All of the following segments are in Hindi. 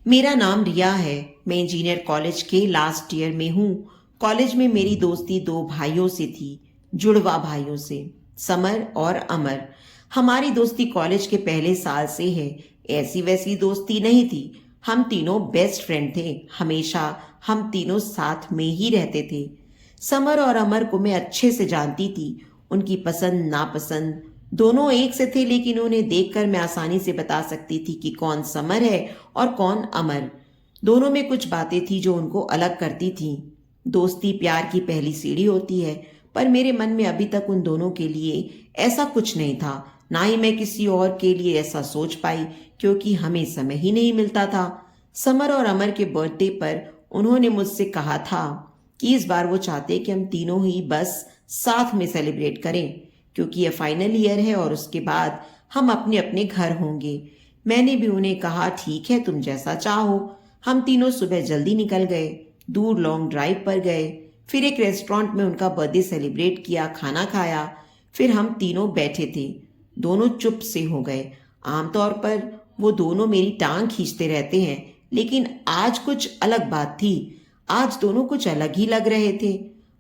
मेरा नाम रिया है। मैं इंजीनियर कॉलेज के लास्ट ईयर में हूँ। कॉलेज में मेरी दोस्ती दो भाइयों से थी, जुड़वा भाइयों से, समर और अमर। हमारी दोस्ती कॉलेज के पहले साल से है। ऐसी वैसी दोस्ती नहीं थी। हम तीनों बेस्ट फ्रेंड थे। हमेशा हम तीनों साथ में ही रहते थे। समर और अमर को मैं अच्छे से जानती थी। उनकी पसंद नापसंद दोनों एक से थे, लेकिन उन्हें देखकर मैं आसानी से बता सकती थी कि कौन समर है और कौन अमर। दोनों में कुछ बातें थी जो उनको अलग करती थी। दोस्ती प्यार की पहली सीढ़ी होती है, पर मेरे मन में अभी तक उन दोनों के लिए ऐसा कुछ नहीं था। ना ही मैं किसी और के लिए ऐसा सोच पाई, क्योंकि हमें समय ही नहीं मिलता था। समर और अमर के बर्थडे पर उन्होंने मुझसे कहा था कि इस बार वो चाहते कि हम तीनों ही बस साथ में सेलिब्रेट करें, क्योंकि यह फाइनल ईयर है और उसके बाद हम अपने अपने घर होंगे। मैंने भी उन्हें कहा ठीक है, तुम जैसा चाहो। हम तीनों सुबह जल्दी निकल गए, दूर लॉन्ग ड्राइव पर गए, फिर एक रेस्टोरेंट में उनका बर्थडे सेलिब्रेट किया, खाना खाया। फिर हम तीनों बैठे थे। दोनों चुप से हो गए। आमतौर पर वो दोनों मेरी टांग खींचते रहते हैं, लेकिन आज कुछ अलग बात थी। आज दोनों कुछ अलग ही लग रहे थे।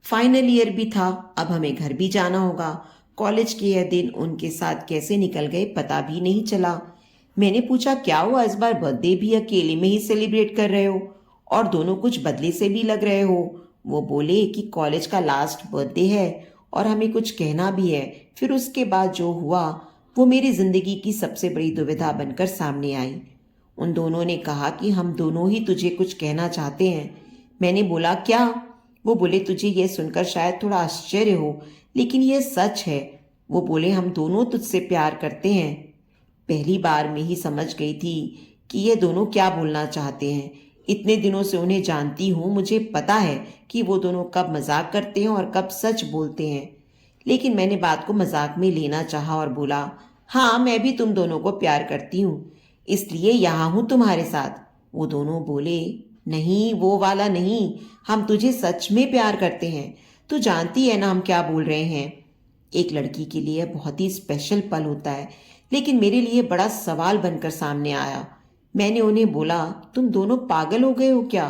फाइनल ईयर भी था, अब हमें घर भी जाना होगा। कॉलेज के यह दिन उनके साथ कैसे निकल गए पता भी नहीं चला। मैंने पूछा क्या हुआ, इस बार बर्थडे भी अकेले में ही सेलिब्रेट कर रहे हो और दोनों कुछ बदले से भी लग रहे हो। वो बोले कि कॉलेज का लास्ट बर्थडे है और हमें कुछ कहना भी है। फिर उसके बाद जो हुआ वो मेरी जिंदगी की सबसे बड़ी दुविधा बनकर सामने आई। उन दोनों ने कहा कि हम दोनों ही तुझे कुछ कहना चाहते हैं। मैंने बोला क्या? वो बोले तुझे यह सुनकर शायद थोड़ा आश्चर्य हो, लेकिन यह सच है। वो बोले हम दोनों तुझसे प्यार करते हैं। पहली बार में ही समझ गई थी कि ये दोनों क्या बोलना चाहते हैं। इतने दिनों से उन्हें जानती हूँ, मुझे पता है कि वो दोनों कब मजाक करते हैं और कब सच बोलते हैं। लेकिन मैंने बात को मजाक में लेना चाहा और बोला हाँ, मैं भी तुम दोनों को प्यार करती हूँ, इसलिए यहाँ हूँ तुम्हारे साथ। वो दोनों बोले नहीं, वो वाला नहीं, हम तुझे सच में प्यार करते हैं। तू जानती है ना हम क्या बोल रहे हैं। एक लड़की के लिए बहुत ही स्पेशल पल होता है, लेकिन मेरे लिए बड़ा सवाल बनकर सामने आया। मैंने उन्हें बोला तुम दोनों पागल हो गए हो क्या?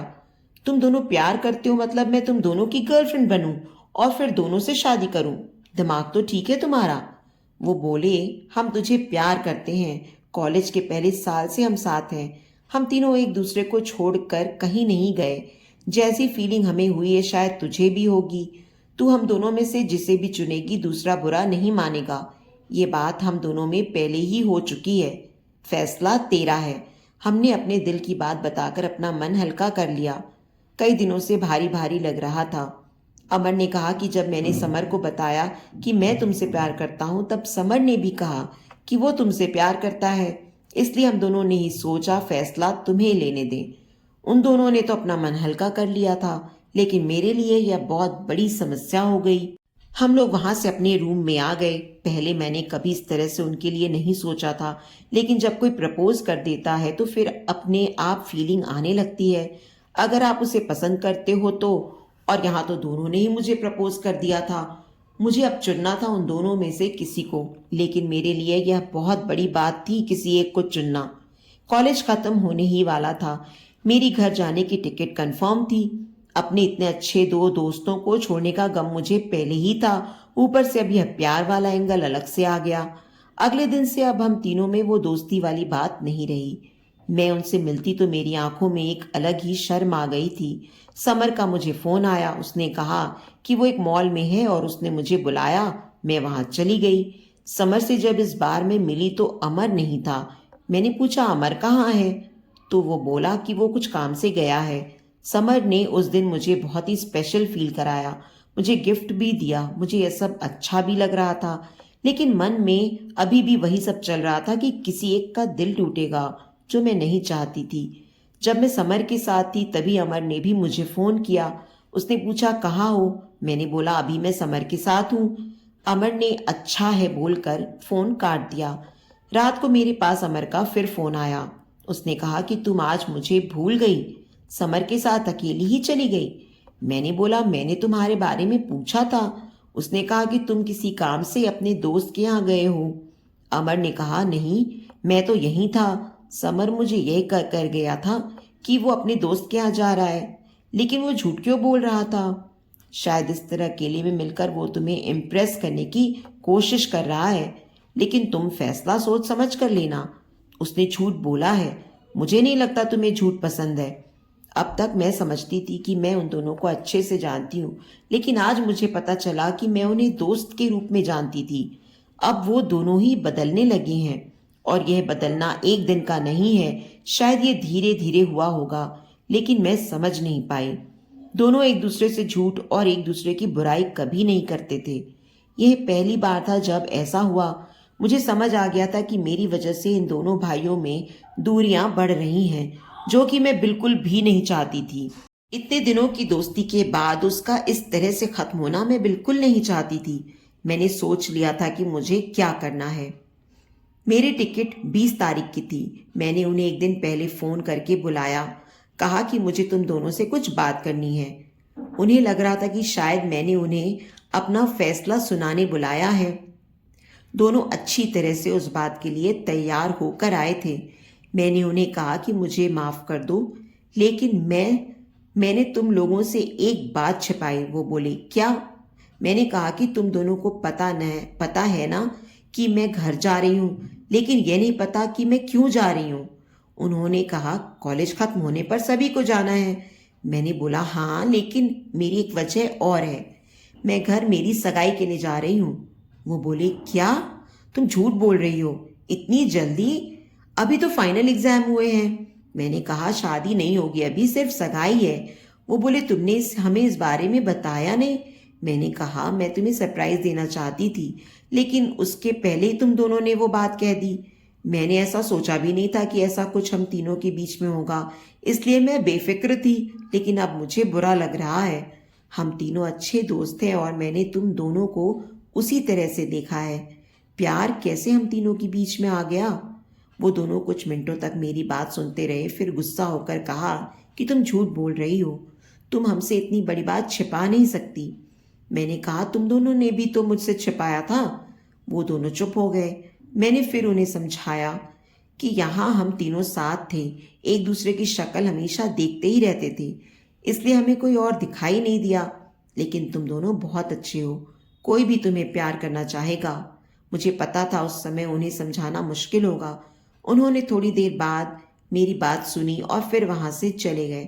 तुम दोनों प्यार करते हो मतलब मैं तुम दोनों की गर्लफ्रेंड बनूं और फिर दोनों से शादी करूं? दिमाग तो ठीक है तुम्हारा? वो बोले हम तुझे प्यार करते हैं, कॉलेज के पहले साल से हम साथ हैं। हम तीनों एक दूसरे को छोड़कर कहीं नहीं गए। जैसी फीलिंग हमें हुई है शायद तुझे भी होगी। तू हम दोनों में से जिसे भी चुनेगी दूसरा बुरा नहीं मानेगा। ये बात हम दोनों में पहले ही हो चुकी है। फैसला तेरा है। हमने अपने दिल की बात बताकर अपना मन हल्का कर लिया। कई दिनों से भारी भारी लग रहा था। अमर ने कहा कि जब मैंने समर को बताया कि मैं तुमसे प्यार करता हूं, तब समर ने भी कहा कि वो तुमसे प्यार करता है। इसलिए हम दोनों ने ही सोचा फैसला तुम्हें लेने दें। उन दोनों ने तो अपना मन हल्का कर लिया था, लेकिन मेरे लिए यह बहुत बड़ी समस्या हो गई। हम लोग वहां से अपने रूम में आ गए। पहले मैंने कभी इस तरह से उनके लिए नहीं सोचा था, लेकिन जब कोई प्रपोज कर देता है तो फिर अपने आप फीलिंग आने लगती है। अगर आप उसे पसंद करते हो तो। और यहाँ तो दोनों ने ही मुझे प्रपोज कर दिया था। मुझे अब चुनना था उन दोनों में से किसी को, लेकिन मेरे लिए यह बहुत बड़ी बात थी किसी एक को चुनना। कॉलेज खत्म होने ही वाला था। मेरी घर जाने की टिकट कंफर्म थी। अपने इतने अच्छे दो दोस्तों को छोड़ने का गम मुझे पहले ही था, ऊपर से अब यह प्यार वाला एंगल अलग से आ गया। अगले दिन से अब हम तीनों में वो दोस्ती वाली बात नहीं रही। मैं उनसे मिलती तो मेरी आंखों में एक अलग ही शर्म आ गई थी। समर का मुझे फोन आया। उसने कहा कि वो एक मॉल में है और उसने मुझे बुलाया। मैं वहां चली गई। समर से जब इस बार मैं मिली तो अमर नहीं था। मैंने पूछा अमर कहाँ है, तो वो बोला कि वो कुछ काम से गया है। समर ने उस दिन मुझे बहुत ही स्पेशल फील कराया, मुझे गिफ्ट भी दिया। मुझे यह सब अच्छा भी लग रहा था, लेकिन मन में अभी भी वही सब चल रहा था कि किसी एक का दिल टूटेगा, जो मैं नहीं चाहती थी। जब मैं समर के साथ थी तभी अमर ने भी मुझे फोन किया। उसने पूछा कहाँ हो? मैंने बोला अभी मैं समर के साथ हूँ। अमर ने अच्छा है बोलकर फोन काट दिया। रात को मेरे पास अमर का फिर फोन आया। उसने कहा कि तुम आज मुझे भूल गई, समर के साथ अकेली ही चली गई। मैंने बोला मैंने तुम्हारे बारे में पूछा था। उसने कहा कि तुम किसी काम से अपने दोस्त के यहाँ गए हो। अमर ने कहा नहीं, मैं तो यहीं था। समर मुझे यह कर गया था कि वो अपने दोस्त के यहाँ जा रहा है, लेकिन वो झूठ क्यों बोल रहा था? शायद इस तरह अकेले में मिलकर वो तुम्हें इम्प्रेस करने की कोशिश कर रहा है, लेकिन तुम फैसला सोच समझ कर लेना। उसने झूठ बोला है। मुझे नहीं लगता तुम्हें झूठ पसंद है। अब तक मैं समझती थी कि मैं उन दोनों को अच्छे से जानती हूँ, लेकिन आज मुझे पता चला कि मैं उन्हें दोस्त के रूप में जानती थी। अब वो दोनों ही बदलने लगे हैं, और यह बदलना एक दिन का नहीं है। शायद ये धीरे धीरे हुआ होगा, लेकिन मैं समझ नहीं पाई। दोनों एक दूसरे से झूठ और एक दूसरे की बुराई कभी नहीं करते थे। यह पहली बार था जब ऐसा हुआ। मुझे समझ आ गया था कि मेरी वजह से इन दोनों भाइयों में दूरियां बढ़ रही हैं, जो कि मैं बिल्कुल भी नहीं चाहती थी। इतने दिनों की दोस्ती के बाद उसका इस तरह से खत्म होना मैं बिल्कुल नहीं चाहती थी। मैंने सोच लिया था कि मुझे क्या करना है। मेरी टिकट 20 तारीख की थी। मैंने उन्हें एक दिन पहले फ़ोन करके बुलाया, कहा कि मुझे तुम दोनों से कुछ बात करनी है। उन्हें लग रहा था कि शायद मैंने उन्हें अपना फैसला सुनाने बुलाया है। दोनों अच्छी तरह से उस बात के लिए तैयार होकर आए थे। मैंने उन्हें कहा कि मुझे माफ़ कर दो, लेकिन मैंने तुम लोगों से एक बात छिपाई। वो बोले, क्या? मैंने कहा कि तुम दोनों को पता है ना कि मैं घर जा रही हूँ, लेकिन यह नहीं पता कि मैं क्यों जा रही हूँ। उन्होंने कहा, कॉलेज खत्म होने पर सभी को जाना है। मैंने बोला, हाँ, लेकिन मेरी एक वजह और है। मैं घर मेरी सगाई के लिए जा रही हूँ। वो बोले, क्या? तुम झूठ बोल रही हो? इतनी जल्दी? अभी तो फाइनल एग्जाम हुए हैं। मैंने कहा, शादी नहीं होगी अभी, सिर्फ सगाई है। वो बोले, तुमने हमें इस बारे में बताया नहीं। मैंने कहा, मैं तुम्हें सरप्राइज देना चाहती थी, लेकिन उसके पहले ही तुम दोनों ने वो बात कह दी। मैंने ऐसा सोचा भी नहीं था कि ऐसा कुछ हम तीनों के बीच में होगा, इसलिए मैं बेफिक्र थी, लेकिन अब मुझे बुरा लग रहा है। हम तीनों अच्छे दोस्त हैं और मैंने तुम दोनों को उसी तरह से देखा है। प्यार कैसे हम तीनों के बीच में आ गया? वो दोनों कुछ मिनटों तक मेरी बात सुनते रहे, फिर गुस्सा होकर कहा कि तुम झूठ बोल रही हो, तुम हमसे इतनी बड़ी बात छिपा नहीं सकती। मैंने कहा, तुम दोनों ने भी तो मुझसे छिपाया था। वो दोनों चुप हो गए। मैंने फिर उन्हें समझाया कि यहाँ हम तीनों साथ थे, एक दूसरे की शक्ल हमेशा देखते ही रहते थे, इसलिए हमें कोई और दिखाई नहीं दिया। लेकिन तुम दोनों बहुत अच्छे हो, कोई भी तुम्हें प्यार करना चाहेगा। मुझे पता था उस समय उन्हें समझाना मुश्किल होगा। उन्होंने थोड़ी देर बाद मेरी बात सुनी और फिर वहाँ से चले गए।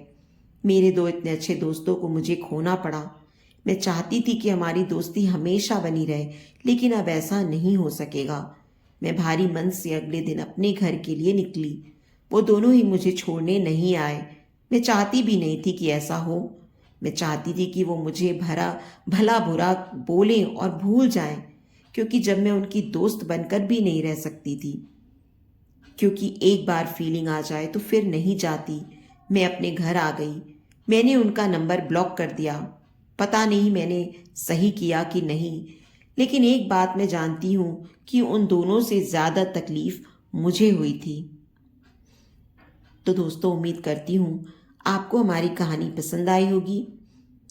मेरे दो इतने अच्छे दोस्तों को मुझे खोना पड़ा। मैं चाहती थी कि हमारी दोस्ती हमेशा बनी रहे, लेकिन अब ऐसा नहीं हो सकेगा। मैं भारी मन से अगले दिन अपने घर के लिए निकली। वो दोनों ही मुझे छोड़ने नहीं आए। मैं चाहती भी नहीं थी कि ऐसा हो। मैं चाहती थी कि वो मुझे भला बुरा बोलें और भूल जाएं, क्योंकि जब मैं उनकी दोस्त बनकर भी नहीं रह सकती थी, क्योंकि एक बार फीलिंग आ जाए तो फिर नहीं जाती। मैं अपने घर आ गई। मैंने उनका नंबर ब्लॉक कर दिया। पता नहीं मैंने सही किया कि नहीं, लेकिन एक बात मैं जानती हूँ कि उन दोनों से ज़्यादा तकलीफ मुझे हुई थी। तो दोस्तों, उम्मीद करती हूँ आपको हमारी कहानी पसंद आई होगी।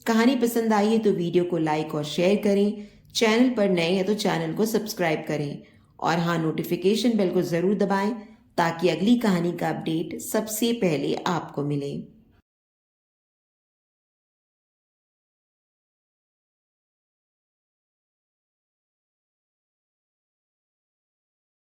कहानी पसंद आई है तो वीडियो को लाइक और शेयर करें। चैनल पर नए हैं तो चैनल को सब्सक्राइब करें, और हाँ, नोटिफिकेशन बेल को ज़रूर दबाएं ताकि अगली कहानी का अपडेट सबसे पहले आपको मिले।